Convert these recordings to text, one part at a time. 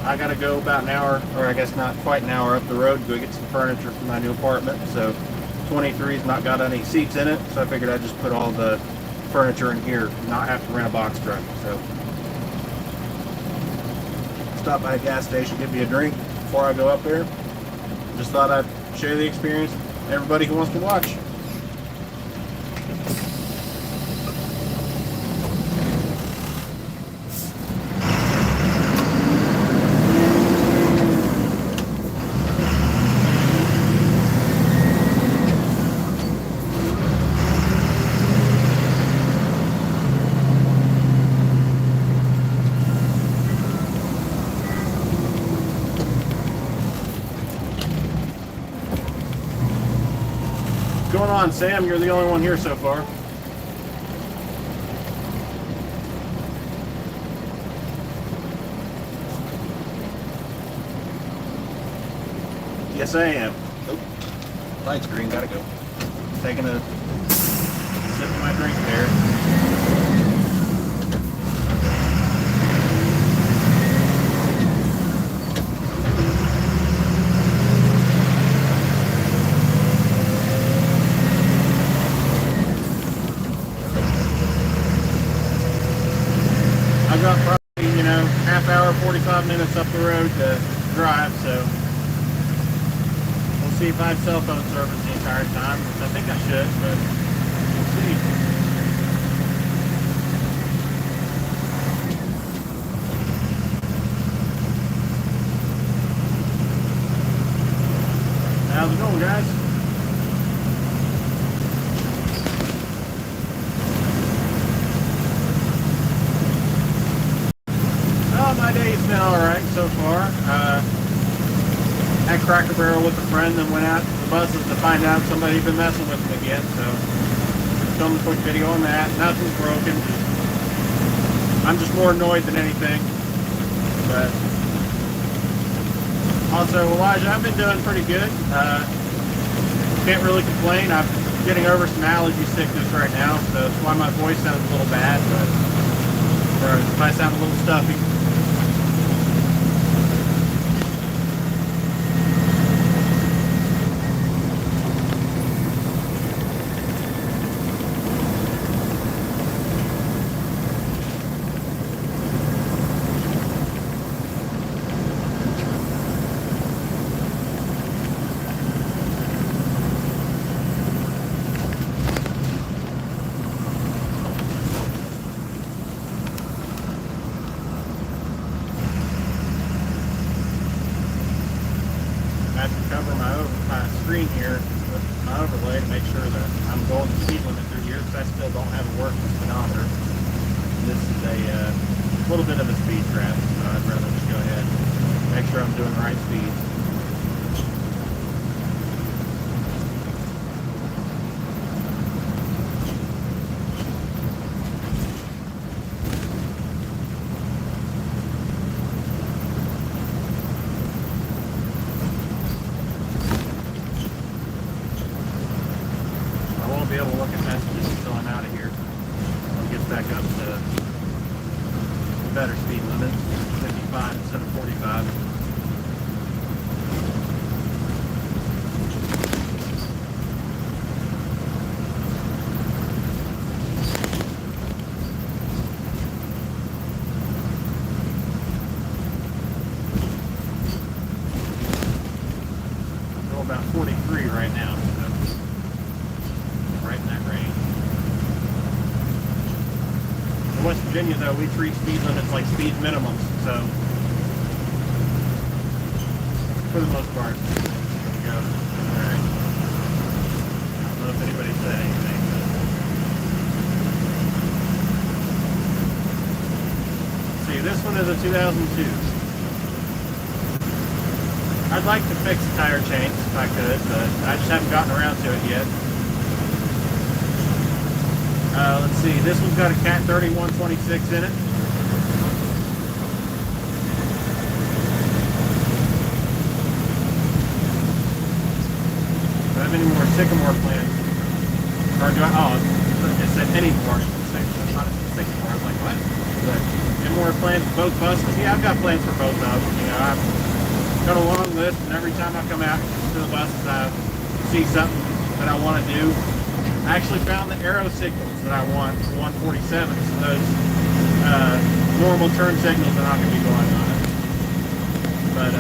I got to go about an hour, or I guess not quite an hour up the road to go get some furniture for my new apartment. So 23's not got any seats in it, so I figured I'd just put all the furniture in here, not have to rent a box truck. So stop by a gas station, get me a drink before I go up there. Just thought I'd share the experience with everybody who wants to watch. What's going on, Sam? You're the only one here so far. Yes, I am. Oh, light's green, gotta go. Taking a sip of my drink there. I got probably, half hour, 45 minutes up the road to drive, so we'll see if I have cell phone service the entire time. I think I should, but we'll see. How's it going, guys? Oh, my day's been alright so far. Had Cracker Barrel with a friend and went out to the buses to find out somebody had been messing with them again, so filmed a quick video on that. Nothing's broken. I'm just more annoyed than anything. But also, Elijah, I've been doing pretty good. Can't really complain. I'm getting over some allergy sickness right now, so that's why my voice sounds a little bad, or if I sound a little stuffy. I have to cover my screen here with my overlay to make sure that I'm going the speed limit through here, because I still don't have a working speedometer. This is a little bit of a speed trap, so I'd rather just go ahead and make sure I'm doing the right speed. I won't be able to look at messages until I'm out of here. I'll get back up to the better speed limit, 55 instead of 45. I'm about 43 right now, so right in that range. In West Virginia, though, we treat speed limits like speed minimums, so for the most part, there we go. All right. I don't know if anybody said anything. Let's see, this one is a 2002. I'd like to fix the tire chains if I could, but I just haven't gotten around to it yet. Let's see, this one's got a Cat 3126 in it. Do I have any more Sycamore plants? Or do I, oh, it said any more. It's not a Sycamore. I'm like, what? But And more plans for both buses? Yeah, I've got plans for both of them. You know, I've got a long list, and every time I come out to the buses, I see something that I want to do. I actually found the arrow signals that I want for 147, so those normal turn signals are not going to be going on it. But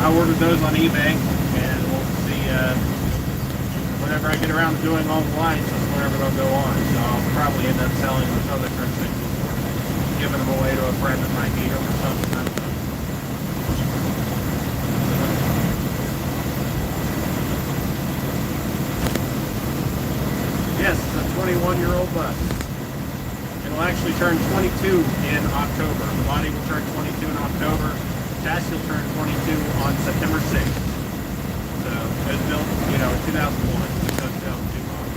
I ordered those on eBay, and we'll see whenever I get around to doing all the lights, that's whenever they'll go on. So I'll probably end up selling those other turn signals or giving them away to a friend that might need them or something. I don't know. Yes, it's a 21-year-old bus. It'll actually turn 22 in October. The body will turn 22 in October. The chassis will turn 22 on September 6th. So it was built, you know, in 2001. So it's built too long.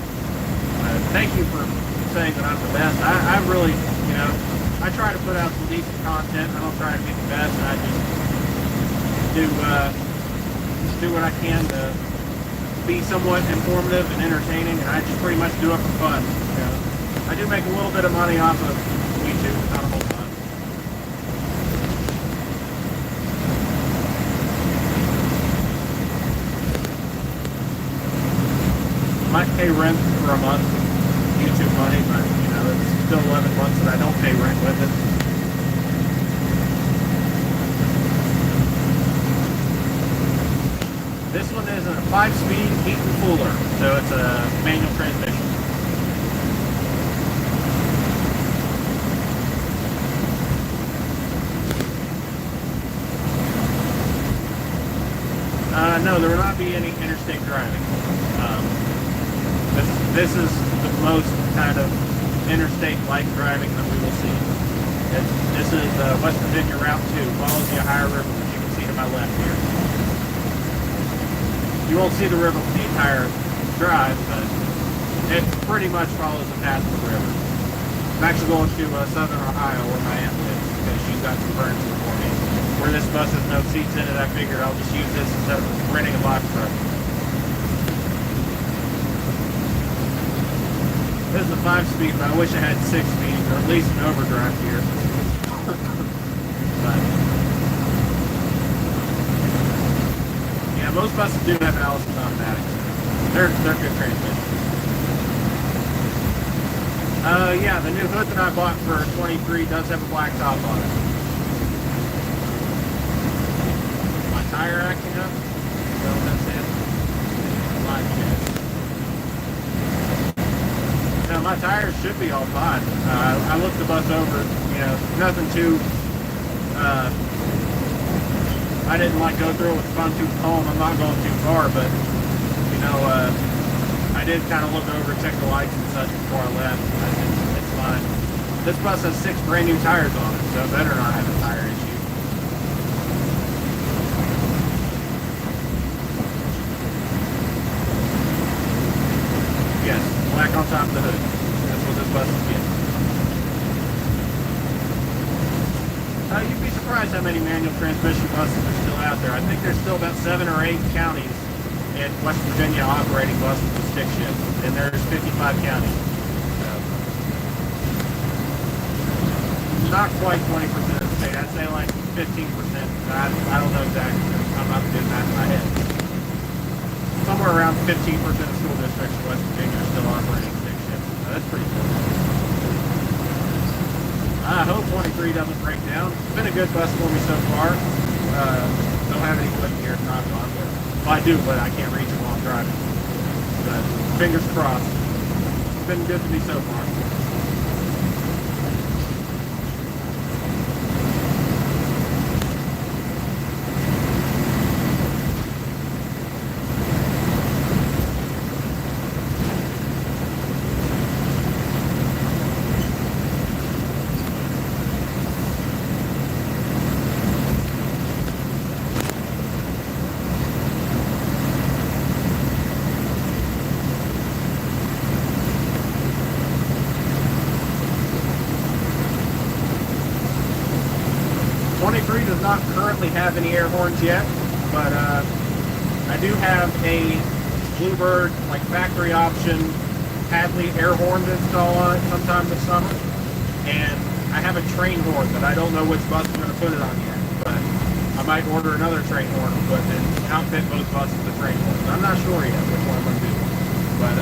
Thank you for saying that I'm the best. I really, you know, I try to put out some decent content. I don't try to be the best. I just do what I can to be somewhat informative and entertaining, and I just pretty much do it for fun. You know? I do make a little bit of money off of YouTube, but not a whole lot. Might pay rent for a month with YouTube money, but you know, it's still 11 months that I don't pay rent with it. This one is a 5-speed heat and cooler, so it's a manual transmission. No, there will not be any interstate driving. This is the most kind of interstate-like driving that we will see. This is West Virginia Route 2, follows the Ohio River, which you can see to my left here. You won't see the river for the entire drive, but it pretty much follows the path of the river. I'm actually going to southern Ohio where my aunt lives because she's got some furniture for me. Where this bus has no seats in it, I figured I'll just use this instead of renting a box truck. This is a 5-speed, but I wish I had 6 speed, or at least an overdrive here. But, yeah, most buses do have Allison automatics. They're good transmissions. Yeah, the new hood that I bought for 23 does have a black top on it. My tire acting up? So that's it. Live check. Now, my tires should be all fine. I looked the bus over, you know, nothing too, I didn't like go through it with a fine-tooth comb. I'm not going too far, but, you know, I did kind of look over, check the lights and such before I left. It's fine. This bus has 6 brand new tires on it, so it better not have a tire issue. Yes, black on top of the hood. That's what this bus is getting. You'd be surprised how many manual transmission buses are still out there. I think there's still about 7 or 8 counties in West Virginia operating buses with stick shift, and there's 55 counties. So, not quite 20% of the state. I'd say like 15%. I don't know exactly. I'm not doing that in my head. Somewhere around 15% of school districts in West Virginia are still operating stick shift. So that's pretty cool. I hope 23 doesn't break down. It's been a good bus for me so far. Don't have any clicking here to knock on, but well, I do, but I can't reach it while I'm driving. But fingers crossed. It's been good to me so far. 23 does not currently have any air horns yet, but I do have a Bluebird like factory option Hadley air horn to install on it sometime this summer. And I have a train horn that I don't know which bus I'm going to put it on yet, but I might order another train horn and put and outfit both buses with train horns. I'm not sure yet which one I'm going to do, but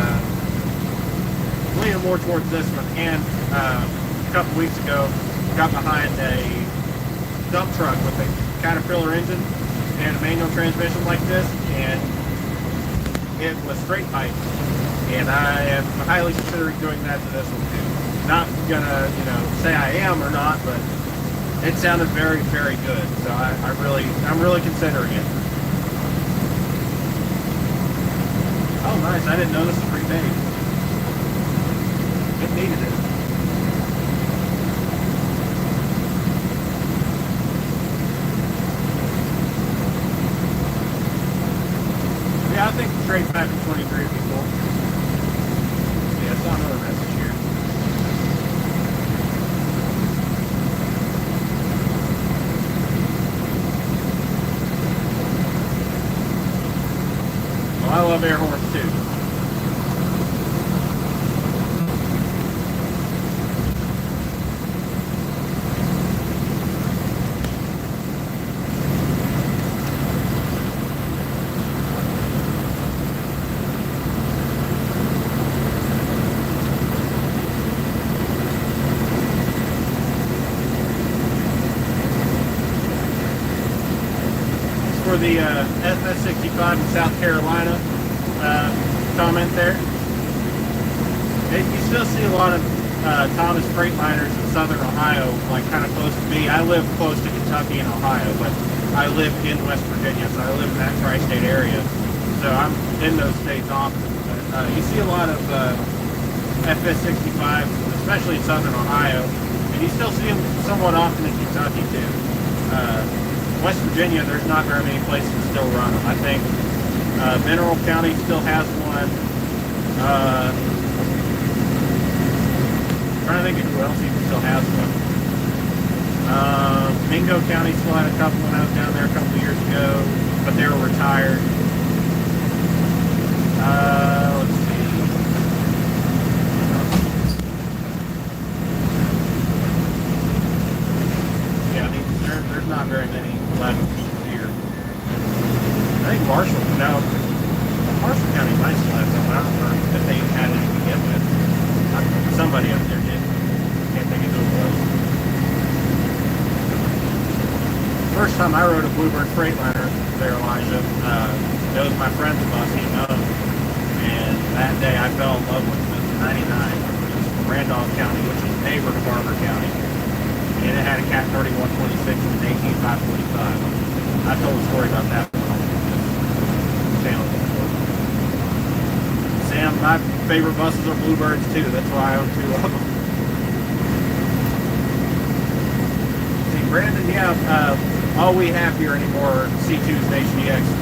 leaning more towards this one. And a couple weeks ago, got behind a dump truck with a Caterpillar engine and a manual transmission like this, and it was straight pipe. And I am highly considering doing that to this one too. Not gonna, say I am or not, but it sounded very, very good. So I'm really considering it. Oh, nice! I didn't know this was prepaid. It needed it. Yeah, I think the trade back in 23 would be cool. Yeah, I saw another message here. Well, I love air horns too. For the FS65 in South Carolina comment there. You still see a lot of Thomas Freightliners in southern Ohio, like kind of close to me. I live close to Kentucky and Ohio, but I live in West Virginia, so I live in that tri-state area. So I'm in those states often. But you see a lot of FS65s, especially in southern Ohio, and you still see them somewhat often in Kentucky too. West Virginia, there's not very many places that still run them. I think Mineral County still has one. Trying to think of who else even still has one. Mingo County still had a couple when I was down there a couple of years ago, but they were retired. Let's see. Yeah, there's not very many left here. I think Marshall County might still have some. I don't know if they had any to begin with. Somebody up there did. Can't think of who it was. First time I rode a Bluebird Freightliner there, Elijah, it was my friend's bus, he owned. And that day I fell in love with it. It was 99. It was from Randolph County, which is neighbor to Barber County. And it had a Cat 3126 and an 18545. I told a story about that one on the channel before. Sam, my favorite buses are Bluebirds too. That's why I own two of them. See, Brandon, yeah, all we have here anymore are C2s and HDXs.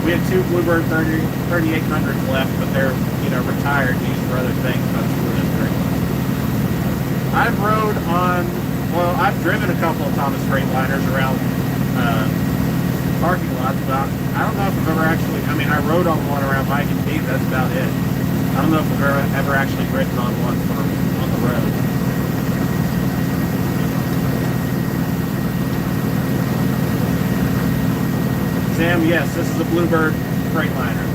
We had two Bluebird 3800s left, but they're, retired and used for other things, not for this thing. I've rode on, I've driven a couple of Thomas Freightliners around parking lots, but I don't know if I've ever actually, I rode on one around Mike and Pete, that's about it. I don't know if I've ever actually ridden on one on the road. Sam, yes, this is a Bluebird Freightliner.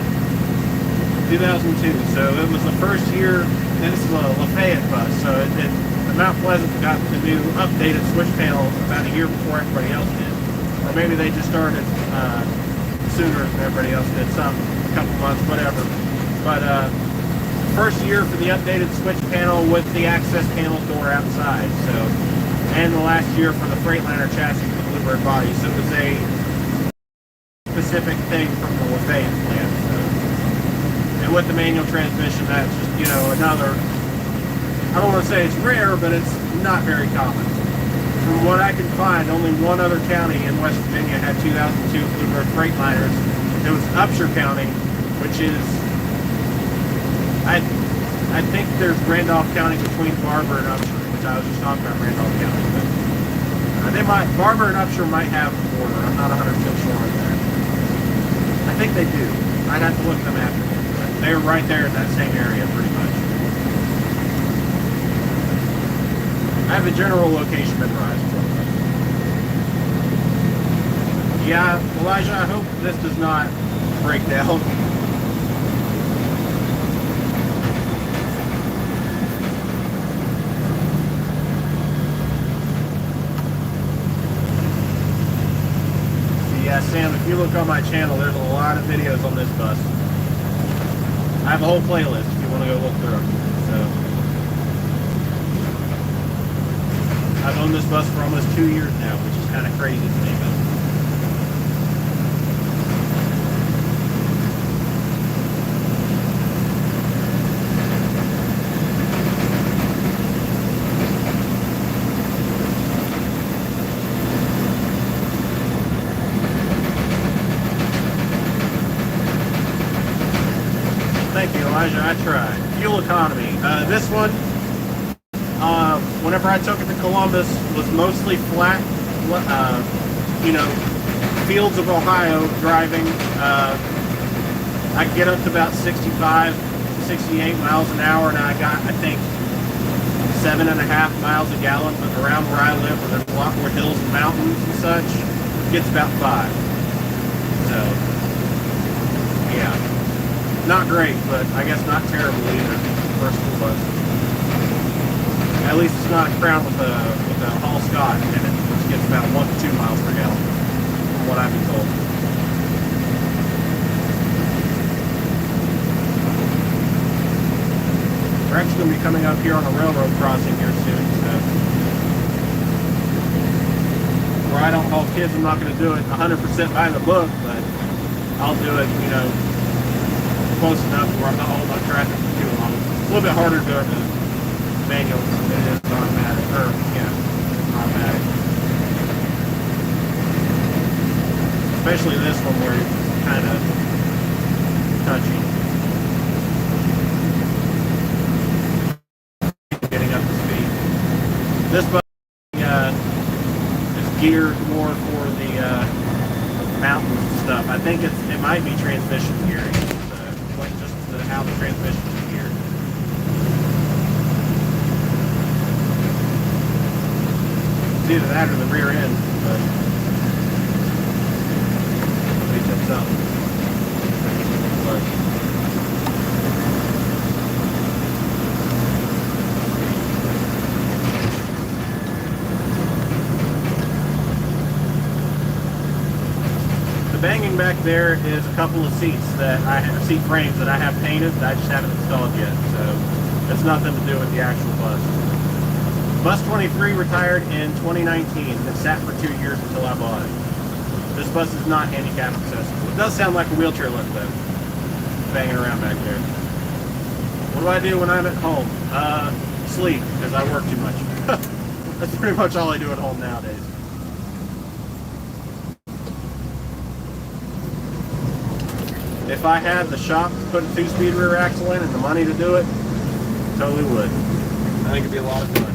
2002, so it was the first year, and this is a Lafayette bus, so the Mount Pleasant got the new updated switch panel about a year before everybody else did. Or maybe they just started sooner than everybody else did, a couple months, whatever. But first year for the updated switch panel with the access panel door outside, so, and the last year for the Freightliner chassis with the Bluebird body, so it was a specific thing from the Lafayette plant. So. And with the manual transmission, that's just, another, I don't want to say it's rare, but it's not very common. From what I can find, only one other county in West Virginia had 2002 Bluebird Freightliners. It was Upshur County, which is, I think there's Randolph County between Barber and Upshur, which I was just talking about Randolph County. But Barber and Upshur might have the border. I'm not 100% sure on that. I think they do. I'd have to look them after. They're right there in that same area, pretty much. I have the general location memorized. Yeah, Elijah, I hope this does not break down. Yeah, Sam, if you look on my channel, there's a lot of videos on this bus. I have a whole playlist if you want to go look through them. So, I've owned this bus for almost 2 years now, which is kind of crazy to me. But thank you, Elijah. I tried. Fuel economy. This one, whenever I took it to Columbus, was mostly flat, you know, fields of Ohio driving. I could get up to about 65, 68 miles an hour, and I got, I think, 7.5 miles a gallon. But around where I live, where there's a lot more hills and mountains and such, it gets about 5. So, yeah. Not great, but I guess not terrible either for a school bus. At least it's not crowned with a Hall Scott in it, which gets about 1 to 2 miles per gallon, from what I've been told. We're actually going to be coming up here on a railroad crossing here soon, so where I don't haul kids, I'm not going to do it 100% by the book, but I'll do it, you know, close enough where I'm not holding up traffic for too long. It's a little bit harder to do it manual than it is automatic, or yeah, automatic. Especially this one where it's kind of touchy. Getting up to speed. This bus is geared more for the mountains and stuff. I think it might be transmission gearing. How the transmission is geared. It's either that or the rear end, but maybe that's something. But the banging back there is a couple of seats that I have, seat frames that I have painted that I just haven't installed yet. So it's nothing to do with the actual bus. Bus 23 retired in 2019. It sat for 2 years until I bought it. This bus is not handicap accessible. It does sound like a wheelchair lift though, banging around back there. What do I do when I'm at home? Sleep, because I work too much. That's pretty much all I do at home nowadays. If I had the shop to put a 2-speed rear axle in and the money to do it, totally would. I think it'd be a lot of fun.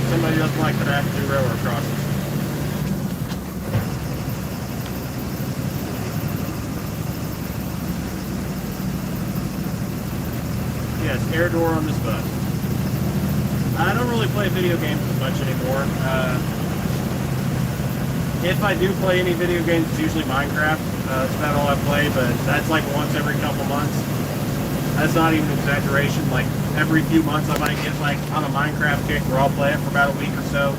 Somebody doesn't like that I have to do railroad crossings. Yes, air door on this bus. I don't really play video games as much anymore. If I do play any video games, it's usually Minecraft. That's about all I play, but that's like once every couple months. That's not even an exaggeration. Like every few months I might get like on a Minecraft kick where I'll play it for about a week or so.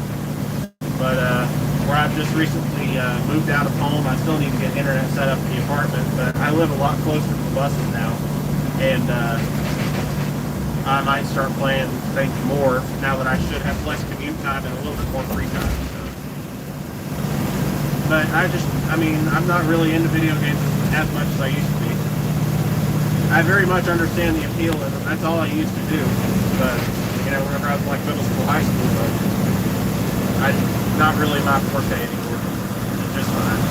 But where I've just recently moved out of home, I still need to get internet set up in the apartment, but I live a lot closer to the buses now. And I might start playing maybe more now that I should have less commute time and a little bit more free time. So. But I mean, I'm not really into video games as much as I used to be. I very much understand the appeal of them. That's all I used to do. But, you know, whenever I was like middle school, high school, but not really my forte anymore. It's just fine.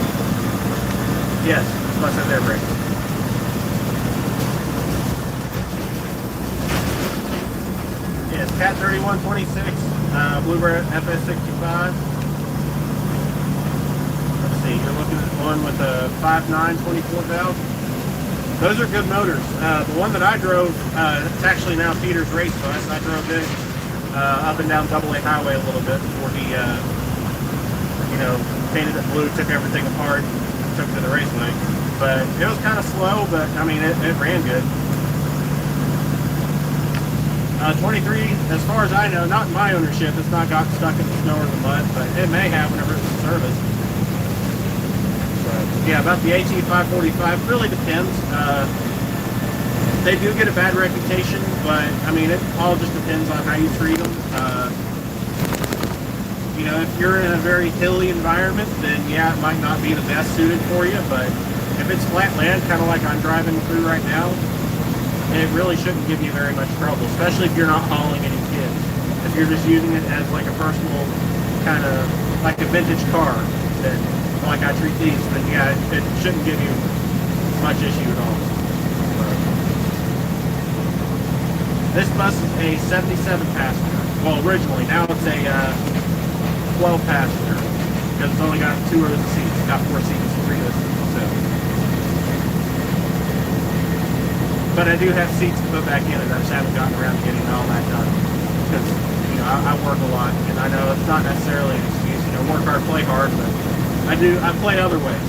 Yes, that's what I said there, Rick. Yes, Cat 3126, Bluebird FS65. Let's see, you're looking at one with a 5.9 24 valve. Those are good motors. The one that I drove, it's actually now Peter's race bus. I drove it up and down AA Highway a little bit before he, you know, painted it blue, took everything apart, took it to the raceway. But it was kind of slow, but I mean, it ran good. 23, as far as I know, not in my ownership. It's not got stuck in the snow or the mud, but it may have whenever it's in service. Yeah, about the AT545, really depends. They do get a bad reputation, but I mean, it all just depends on how you treat them. You know, if you're in a very hilly environment, then yeah, it might not be the best suited for you, but if it's flat land, kind of like I'm driving through right now, it really shouldn't give you very much trouble, especially if you're not hauling any kids. If you're just using it as like a personal, kind of like a vintage car, then like I treat these, then yeah, it shouldn't give you much issue at all. This bus is a 77 passenger. Well, originally, now it's a 12 passenger because it's only got 2 rows of seats. It's got 4 seats, 3 rows. So, but I do have seats to put back in, and I just haven't gotten around to getting all that done because you know I work a lot, and I know it's not necessarily an excuse. You know, work hard, play hard, but I play other ways,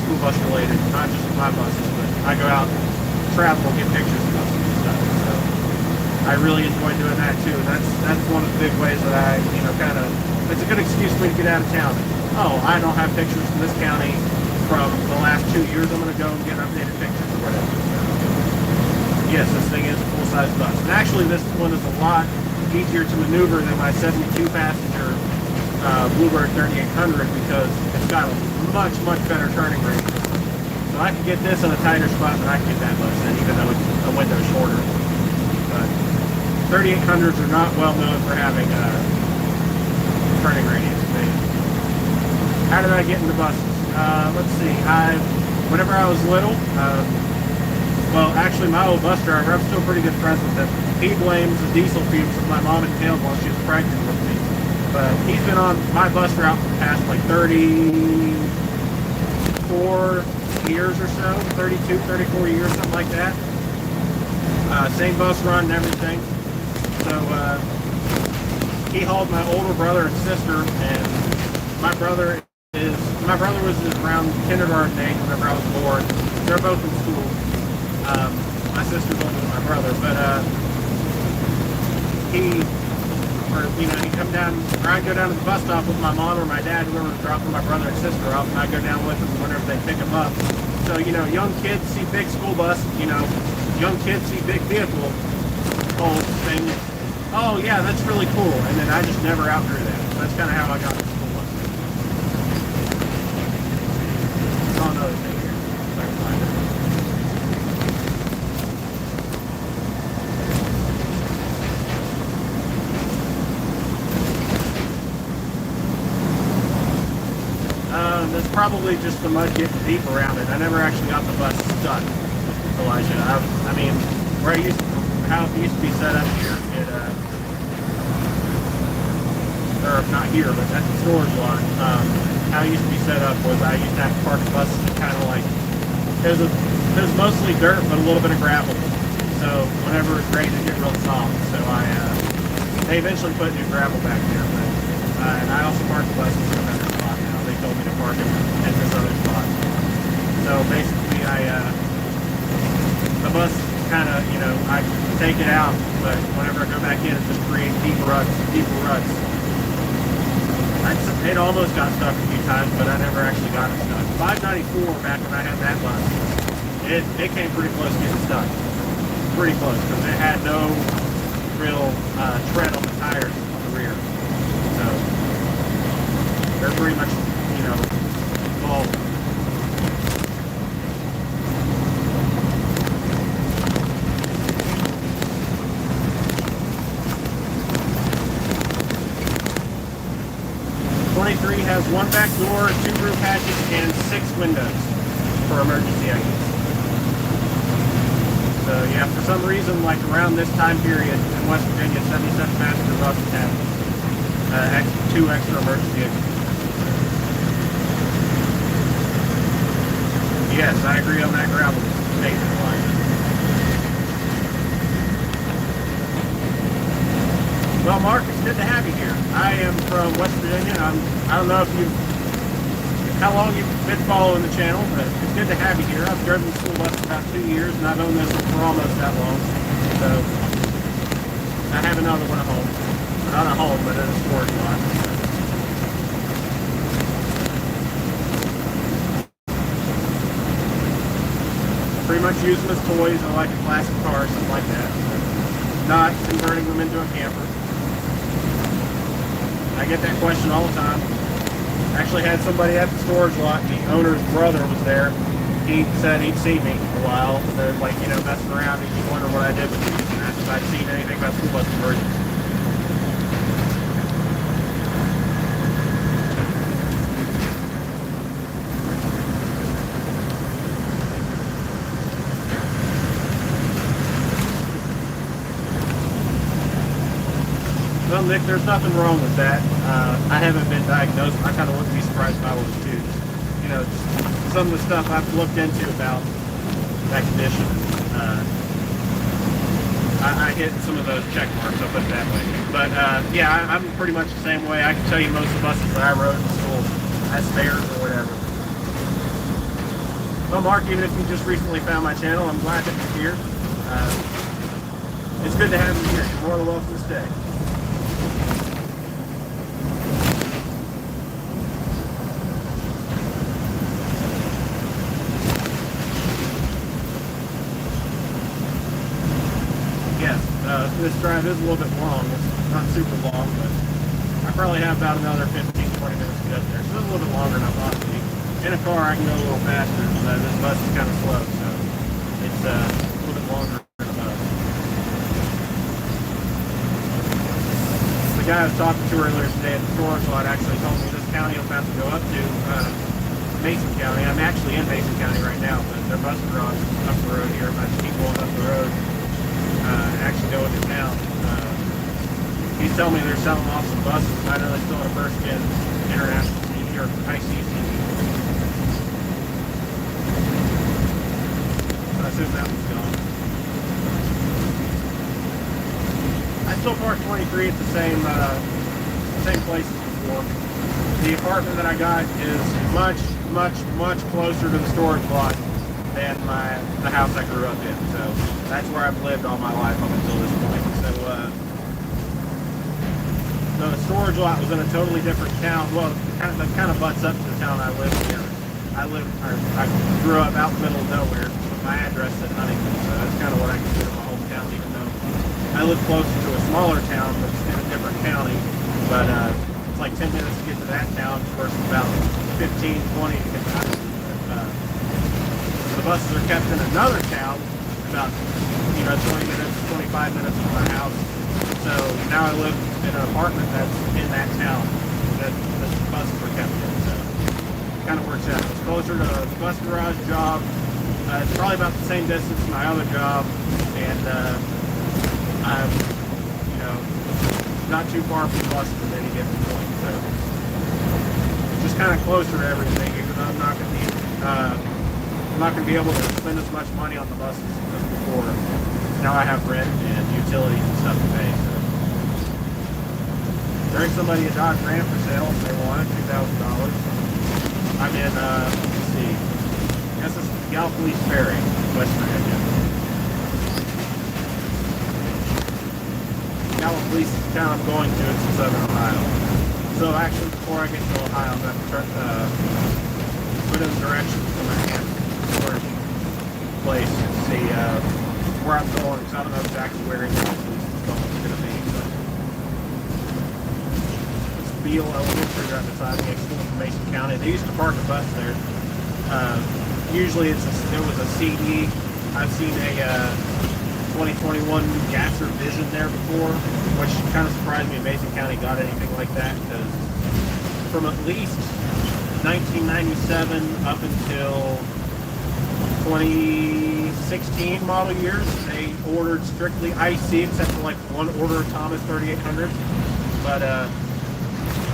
school bus related, not just my buses, but I go out, travel, get pictures of buses and stuff. So I really enjoy doing that too. And that's one of the big ways that I, you know, kind of, it's a good excuse for me to get out of town. Oh, I don't have pictures from this county from the last 2 years. I'm going to go and get updated pictures or whatever. Yes, this thing is a full-size bus. And actually, this one is a lot easier to maneuver than my 72-passenger Bluebird 3800 because it's got a much better turning radius. So I can get this in a tighter spot than I can get that bus in, even though it's a window shorter. But 3800s are not well known for having turning radius. How did I get into buses? Let's see. Whenever I was little, well, actually, my old bus driver, I'm still pretty good friends with him. He blames the diesel fumes that my mom inhaled while she was pregnant with me. But he's been on my bus route for the past like 34 years or so, 32, 34 years, something like that. Same bus run and everything. So he hauled my older brother and sister, and my brother was around kindergarten age whenever I was born. They're both in school. My sister's older than my brother, but he'd come down, or I'd go down to the bus stop with my mom or my dad, whoever was dropping my brother and sister off, and I'd go down with them whenever they pick them up. So, you know, young kids see big school bus, you know, young kids see big vehicle whole thing. Oh, yeah, that's really cool. And then I just never outgrew that. That's kind of how I got into school bus. Oh, another thing here. If I can find it. It's probably just the mud getting deep around it. I never actually got the bus stuck, Elijah. I mean, how it used to be set up here, or not here, but at the storage lot, how it used to be set up was I used to have to park the buses kind of like, it was mostly dirt, but a little bit of gravel. So whenever it rained, it get real soft. So they eventually put new gravel back there, but, and I also parked the buses in another spot now. They told me to park it at this other spot. So basically, the bus kind of, you know, I take it out, but whenever I go back in, it just creates deeper ruts. It almost got stuck a few times, but I never actually got it stuck. 594 back when I had that bus, it came pretty close to getting stuck. Pretty close, because it had no real tread on the tires on the rear. So they're pretty much, you know, all. Has one back door, 2 roof hatches, and 6 windows for emergency exits. So yeah, for some reason, like around this time period in West Virginia, 77 passenger buses have 2 extra emergency exits. Yes, I agree on that gravel statement line. Well, Mark, it's good to have you here. I am from West Virginia. I don't know how long you've been following the channel, but it's good to have you here. I've driven the school bus for about 2 years, and I've owned this one for almost that long. So I have another one at home. Not at home, but in a storage lot. Pretty much use them as toys. I like a classic car, something like that. Not converting them into a camper. I get that question all the time. Actually had somebody at the storage lot, the owner's brother was there. He said he'd seen me for a while. They're like, you know, messing around and he wondered what I did with these and asked if I'd seen anything about school bus conversions. Well, Nick, there's nothing wrong with that. I haven't been diagnosed. I kind of wouldn't be surprised if I was too. You know, just some of the stuff I've looked into about that condition. I hit some of those check marks, I'll put it that way. But yeah, I'm pretty much the same way. I can tell you most of the buses that I rode in school as spares or whatever. Well, Mark, even if you just recently found my channel, I'm glad that you're here. It's good to have you here. You're more than welcome to stay. This drive is a little bit long. It's not super long, but I probably have about another 15-20 minutes to get there. So it's a little bit longer than I thought it would be. In a car, I can go a little faster. This bus is kind of slow, so it's a little bit longer than a bus. The guy I was talking to earlier today at the storage lot actually told me this county I'm about to go up to, Mason County. I'm actually in Mason County right now, but their bus garage is up the road here. I just keep going up the road. Actually go into town. He's telling me they're selling off some buses. I know they're still in a first gen international CD or ICC. I assume that one's gone. I still park 23 at the same place as before. The apartment that I got is much closer to the storage lot than the house I grew up in. So that's where I've lived all my life up until this point. So the storage lot was in a totally different town. Well, it kind of butts up to the town I live near. I grew up out in the middle of nowhere. My address is Huntington, so that's kind of what I consider my hometown, even though I live closer to a smaller town that's in a different county. But it's like 10 minutes to get to that town versus about 15, 20 to get to Huntington. The buses are kept in another town, about 20 minutes, 25 minutes from my house. So now I live in an apartment that's in that town that the buses are kept in. So it kind of works out. It's closer to the bus garage job. It's probably about the same distance to my other job, and I'm not too far from the buses at any given point. So it's just kind of closer to everything, even though I'm not going to be able to spend as much money on the buses as before. Now I have rent and utilities and stuff to pay. So. There's somebody a Dodge Ram for sale if they want it, $2,000. I'm in, let's see, I guess it's Gallipolis Ferry, West Virginia. Gallipolis is the town I'm going to. It's in southern Ohio. So actually, before I get to Ohio, I'm going to put in directions to my aunt's place and see where I'm going, because I don't know exactly where it is. almost going to be. But it's Beale Elementary right beside me, school from Mason County. They used to park a bus there. Usually it was a CD. I've seen a 2021 Gasser Vision there before, which kind of surprised me Mason County got anything like that, because from at least 1997 up until 2016 model years, they ordered strictly IC, except for like one order of Thomas 3800. But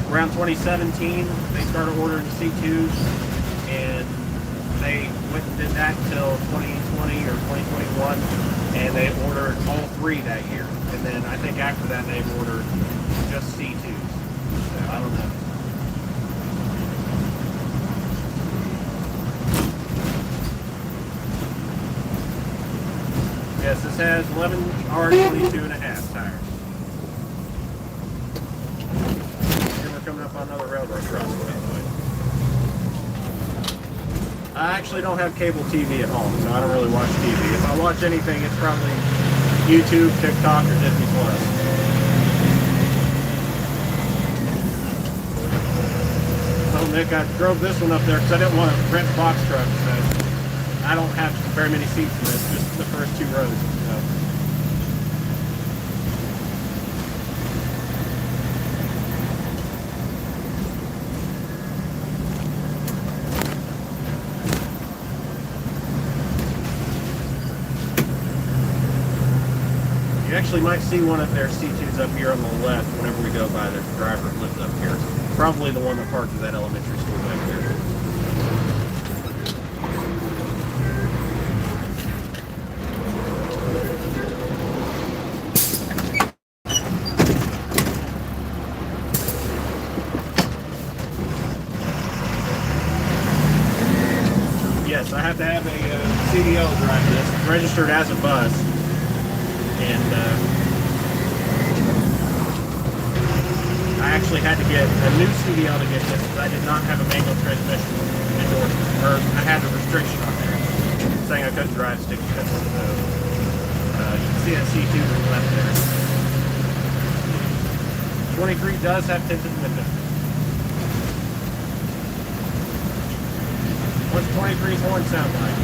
around 2017, they started ordering C2s, and they went and did that till 2020 or 2021, and they ordered all three that year. And then I think after that, they've ordered just C2s. So I don't know. Yes, this has 11 R22.5 tires. And we're coming up on another railroad crossing, by the way. I actually don't have cable TV at home, so I don't really watch TV. If I watch anything, it's probably YouTube, TikTok, or Disney Plus. Oh, Nick, I drove this one up there because I didn't want to rent a box truck, so I don't have very many seats in this, just the first two rows. So. You actually might see one of their C2s up here on the left whenever we go by. There's a driver lives up here. Probably the one that parked at that elementary school back there. Yes, I have to have a CDL to drive this. It's registered as a bus. And I actually had to get a new CDL to get this because I did not have a manual transmission endorsement, or I had a restriction on there saying I couldn't drive stick shift. So you can see that C2 to the left there. 23 does have tinted windows. What's 23's horn sound like?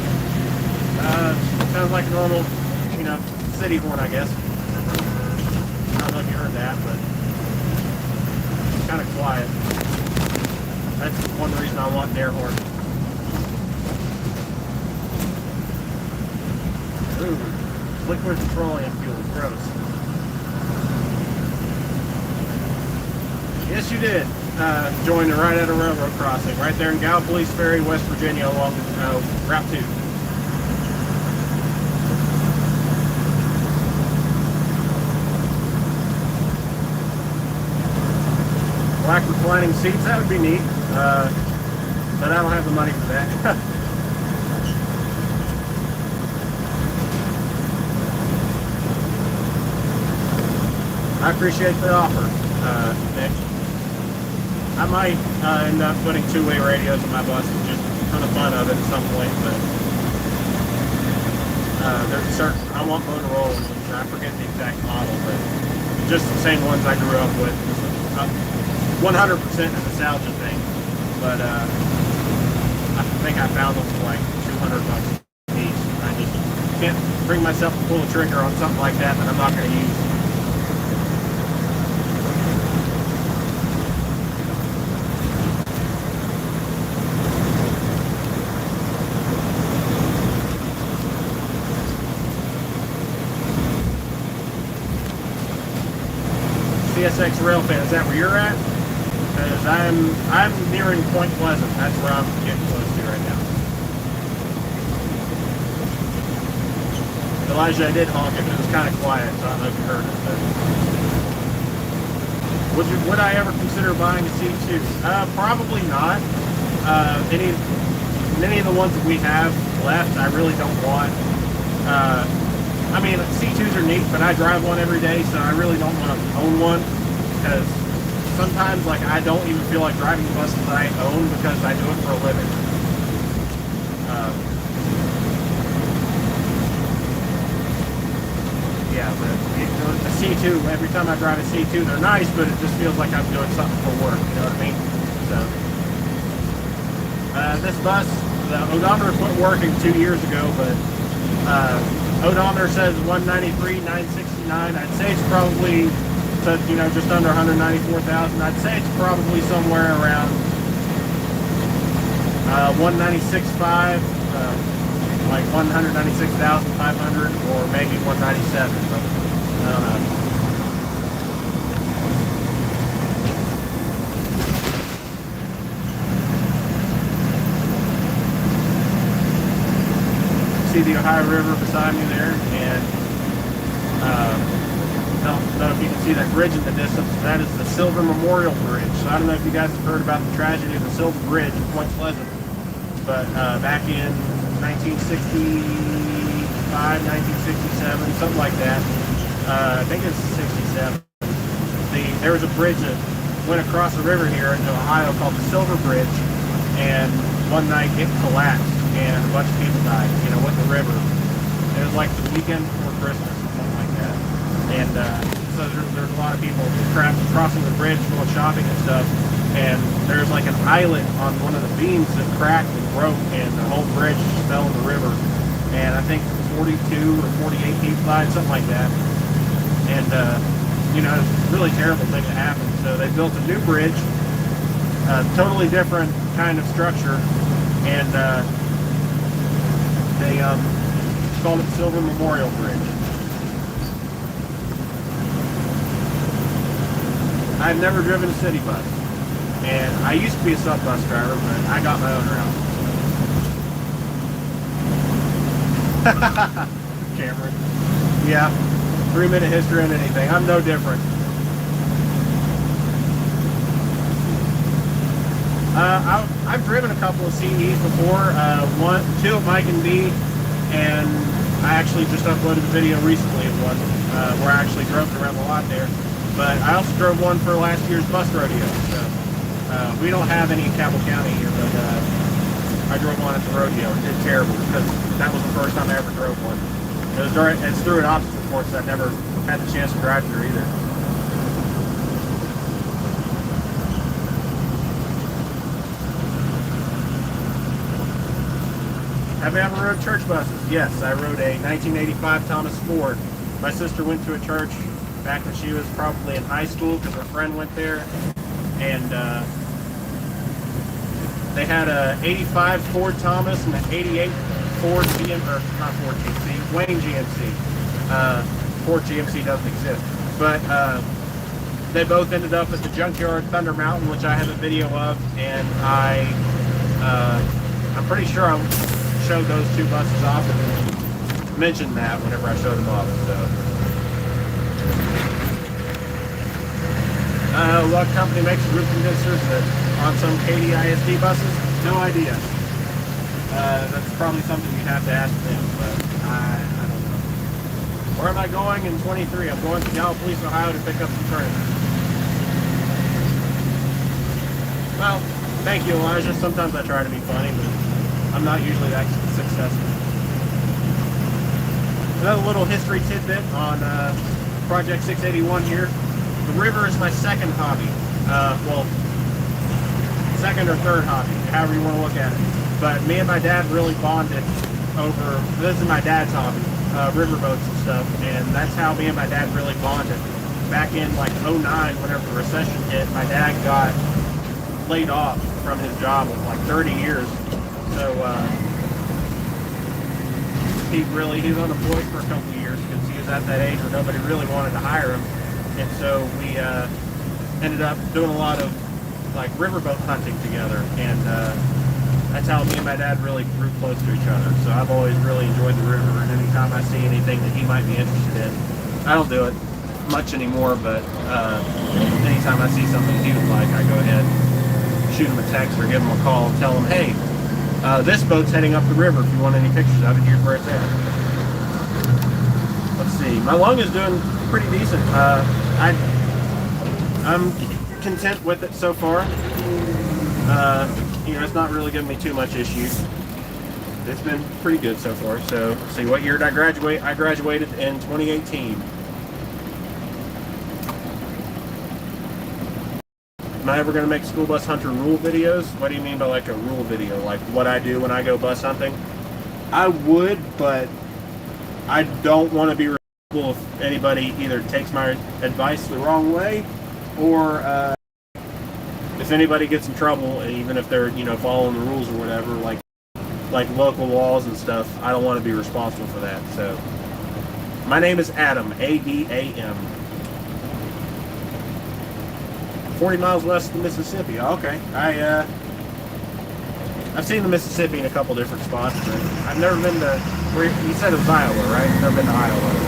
Sounds like a normal, city horn, I guess. I don't know if you heard that, but it's kind of quiet. That's one reason I want an air horn. Ooh, liquid petroleum fuel, gross. Yes, you did. Joined right at a railroad crossing, right there in Gallipolis Ferry, West Virginia, along Route 2. Black reclining seats, that would be neat, but I don't have the money for that. I appreciate the offer, Nick. I might end up putting two-way radios in my bus, just for the fun of it at some point, but there's a certain, I want Motorola ones, I forget the exact model, but just the same ones I grew up with. 100% a nostalgia thing, but I think I found them for like $200 each. I just can't bring myself to pull the trigger on something like that I'm not going to use. CSX Railfan, is that where you're at? Because I'm nearing Point Pleasant. That's where I'm getting close to right now. Elijah, I did honk it, but it was kind of quiet, so I don't know if you heard it. But would I ever consider buying a C2? Probably not. Many of the ones that we have left, I really don't want. I mean, C2s are neat, but I drive one every day, so I really don't want to own one, because sometimes, like, I don't even feel like driving the buses that I own because I do it for a living. yeah, the C2, every time I drive a C2, they're nice, but it just feels like I'm doing something for work, you know what I mean? So, this bus, the odometer quit working 2 years ago, but odometer says 193, 969. I'd say it's probably, you know, just under 194,000. I'd say it's probably somewhere around 196.5, like 196,500, or maybe 197. But I don't know. See the Ohio River beside me there, and I don't know if you can see that bridge in the distance. That is the Silver Memorial Bridge. So I don't know if you guys have heard about the tragedy of the Silver Bridge in Point Pleasant, but back in 1965, 1967, something like that. I think it's 67. There was a bridge that went across the river here into Ohio called the Silver Bridge, and one night it collapsed and a bunch of people died, you know, with the river. It was like the weekend before Christmas or something like that. And so there's a lot of people crossing the bridge, going shopping and stuff, and there's like an islet on one of the beams that cracked and broke, and the whole bridge just fell in the river. And I think 42 or 48 people died, something like that. And you know, it's a really terrible thing to happen. So they built a new bridge, totally different kind of structure, and they called it Silver Memorial Bridge. I've never driven a city bus, and I used to be a sub bus driver, but I got my own route. Cameron. Yeah, 3-minute history on anything. I'm no different. I've driven a couple of CEs before, two at Mike and D, and I actually just uploaded a video recently of one where I actually drove around the lot there. But I also drove one for last year's bus rodeo. So we don't have any in Cabell County here, but I drove one at the rodeo. It did terrible because that was the first time I ever drove one. It's through an obstacle course that I never had the chance to drive through either. Have you ever rode church buses? Yes, I rode a 1985 Thomas Ford. My sister went to a church back when she was probably in high school because her friend went there, and they had a 85 Ford Thomas and an 88 Ford GMC, or not Ford GMC, Wayne GMC. Ford GMC doesn't exist, but they both ended up at the junkyard Thunder Mountain, which I have a video of, and I'm pretty sure I showed those two buses off and mentioned that whenever I showed them off. So, what company makes roof condensers on some KDISD buses? No idea. That's probably something you'd have to ask them, but I don't know. Where am I going in 23? I'm going to Gallipolis, Ohio to pick up some tournaments. Well, thank you, Elijah. Sometimes I try to be funny, but I'm not usually that successful. Another little history tidbit on Project 681 here. The river is my second hobby. Well, second or third hobby, however you want to look at it. But me and my dad really bonded over, this is my dad's hobby, riverboats and stuff, and that's how me and my dad really bonded. Back in like 09, whenever the recession hit, my dad got laid off from his job of like 30 years. So he was unemployed for a couple of years because he was at that age where nobody really wanted to hire him. And so we ended up doing a lot of like riverboat hunting together, and that's how me and my dad really grew close to each other. So I've always really enjoyed the river, and anytime I see anything that he might be interested in, I don't do it much anymore, but anytime I see something he would like, I go ahead, shoot him a text or give him a call and tell him, hey, this boat's heading up the river. If you want any pictures of it, here's where it's at. Let's see. My lung is doing pretty decent. I'm content with it so far. You know, it's not really giving me too much issues. it's been pretty good so far. So, see, what year did I graduate? I graduated in 2018. Am I ever going to make school bus hunter rule videos? What do you mean by like a rule video? Like what I do when I go bus hunting? I would, but I don't want to be responsible if anybody either takes my advice the wrong way, or if anybody gets in trouble, even if they're, you know, following the rules or whatever, like local laws and stuff. I don't want to be responsible for that. So my name is Adam, A-D-A-M. 40 miles west of Mississippi. Okay. I've seen the Mississippi in a couple different spots, but I've never been to where you said it was Iowa, right? I've never been to Iowa.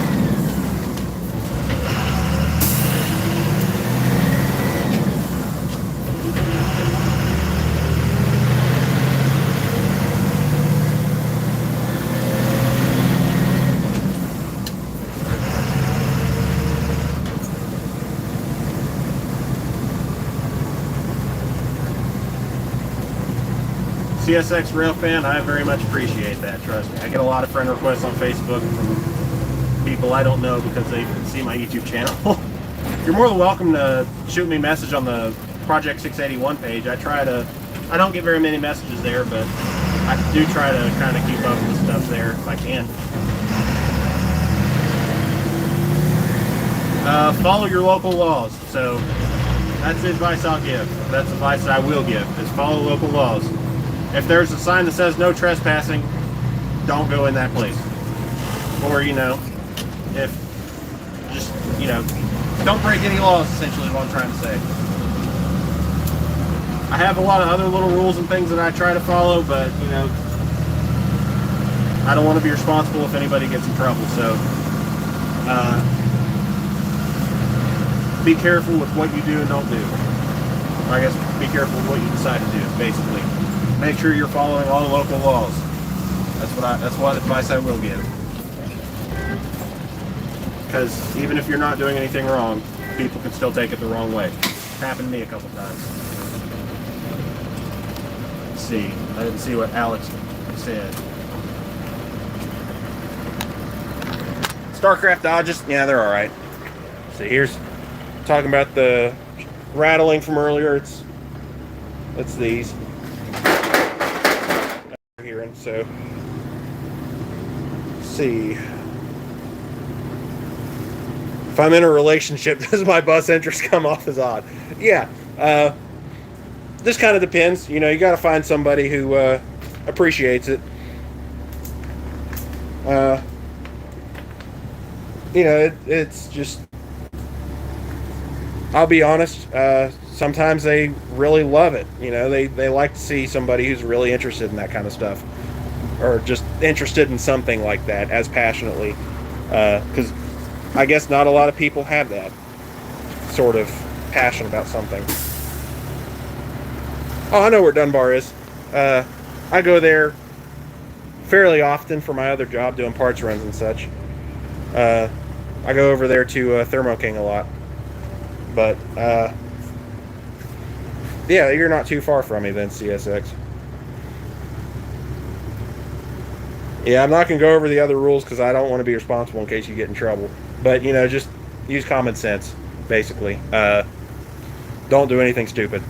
CSX Rail fan, I very much appreciate that, trust me. I get a lot of friend requests on Facebook from people I don't know because they see my YouTube channel. You're more than welcome to shoot me a message on the Project 681 page. I don't get very many messages there, but I do try to kind of keep up with stuff there if I can. Follow your local laws. So that's the advice I'll give. That's the advice I will give, is follow local laws. If there's a sign that says no trespassing, don't go in that place. Or, you know, don't break any laws, essentially is what I'm trying to say. I have a lot of other little rules and things that I try to follow, but, you know, I don't want to be responsible if anybody gets in trouble. So, be careful with what you do and don't do. Or I guess be careful with what you decide to do, basically. Make sure you're following all the local laws. That's what advice I will give. Because even if you're not doing anything wrong, people can still take it the wrong way. It's happened to me a couple times. Let's see. I didn't see what Alex said. StarCraft Dodges, yeah, they're all right. So here's talking about the rattling from earlier. It's these. Hearing, so let's see. If I'm in a relationship, does my bus entrance come off as odd? Yeah. This kind of depends. You know, you got to find somebody who appreciates it. You know, it's just, I'll be honest, sometimes they really love it. You know, they like to see somebody who's really interested in that kind of stuff, or just interested in something like that as passionately, because I guess not a lot of people have that sort of passion about something. Oh, I know where Dunbar is. I go there fairly often for my other job, doing parts runs and such. I go over there to Thermo King a lot. But, yeah, you're not too far from me then, CSX. Yeah, I'm not going to go over the other rules because I don't want to be responsible in case you get in trouble. But, you know, just use common sense, basically. Don't do anything stupid.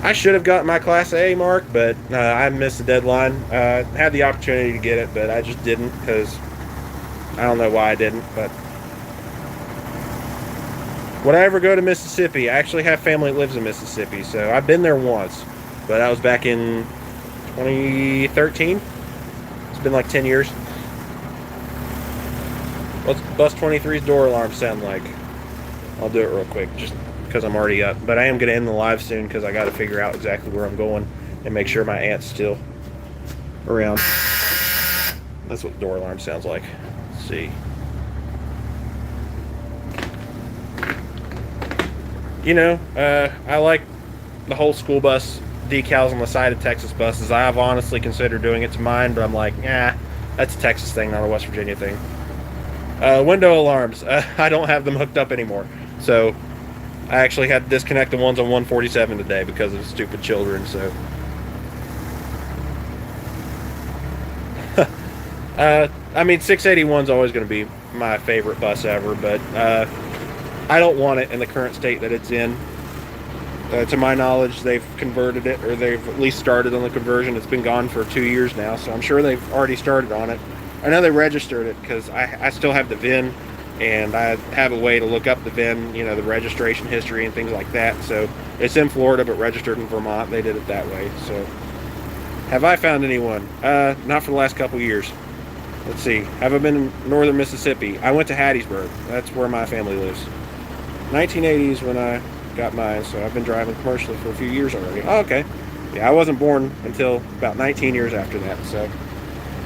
I should have gotten my Class A mark, but I missed the deadline. Had the opportunity to get it, but I just didn't because I don't know why I didn't. But would I ever go to Mississippi? I actually have family that lives in Mississippi, so I've been there once, but that was back in 2013. It's been like 10 years. What's Bus 23's door alarm sound like? I'll do it real quick, just because I'm already up. But I am going to end the live soon because I got to figure out exactly where I'm going and make sure my aunt's still around. That's what the door alarm sounds like. Let's see. You know, I like the whole school bus decals on the side of Texas buses. I have honestly considered doing it to mine, but I'm like, that's a Texas thing, not a West Virginia thing. Window alarms. I don't have them hooked up anymore. So I actually had to disconnect the ones on 147 today because of the stupid children. So, I mean, 681 is always going to be my favorite bus ever, but I don't want it in the current state that it's in. To my knowledge, they've converted it, or they've at least started on the conversion. It's been gone for 2 years now, so I'm sure they've already started on it. I know they registered it because I still have the VIN, and I have a way to look up the VIN, the registration history and things like that. So it's in Florida, but registered in Vermont. They did it that way. So have I found anyone? Not for the last couple years. Let's see. Have I been in northern Mississippi? I went to Hattiesburg. That's where my family lives. 1980s when I got mine, so I've been driving commercially for a few years already. Oh, okay. Yeah, I wasn't born until about 19 years after that, so.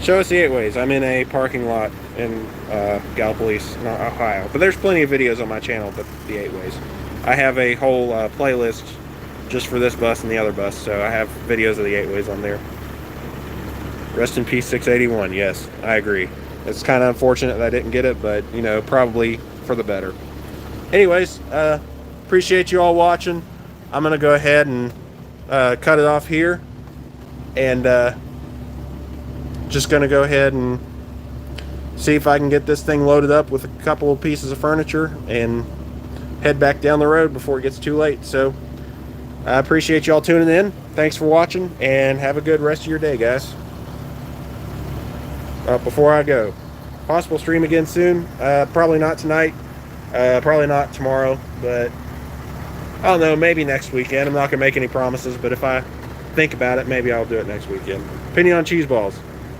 Show us the 8-ways. I'm in a parking lot in Gallipolis, Ohio. But there's plenty of videos on my channel about the 8-ways. I have a whole playlist just for this bus and the other bus, so I have videos of the 8-ways on there. Rest in peace, 681. Yes, I agree. It's kind of unfortunate that I didn't get it, but, probably for the better. Anyways, appreciate you all watching. I'm going to go ahead and cut it off here. And just going to go ahead and see if I can get this thing loaded up with a couple of pieces of furniture and head back down the road before it gets too late. So I appreciate you all tuning in. Thanks for watching, and have a good rest of your day, guys. Before I go, possible stream again soon. Probably not tonight. Probably not tomorrow, but I don't know, maybe next weekend. I'm not going to make any promises, but if I think about it, maybe I'll do it next weekend. Opinion on cheese balls.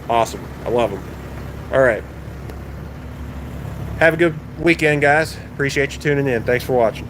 Awesome. I love them. All right. Have a good weekend, guys. Appreciate you tuning in. Thanks for watching.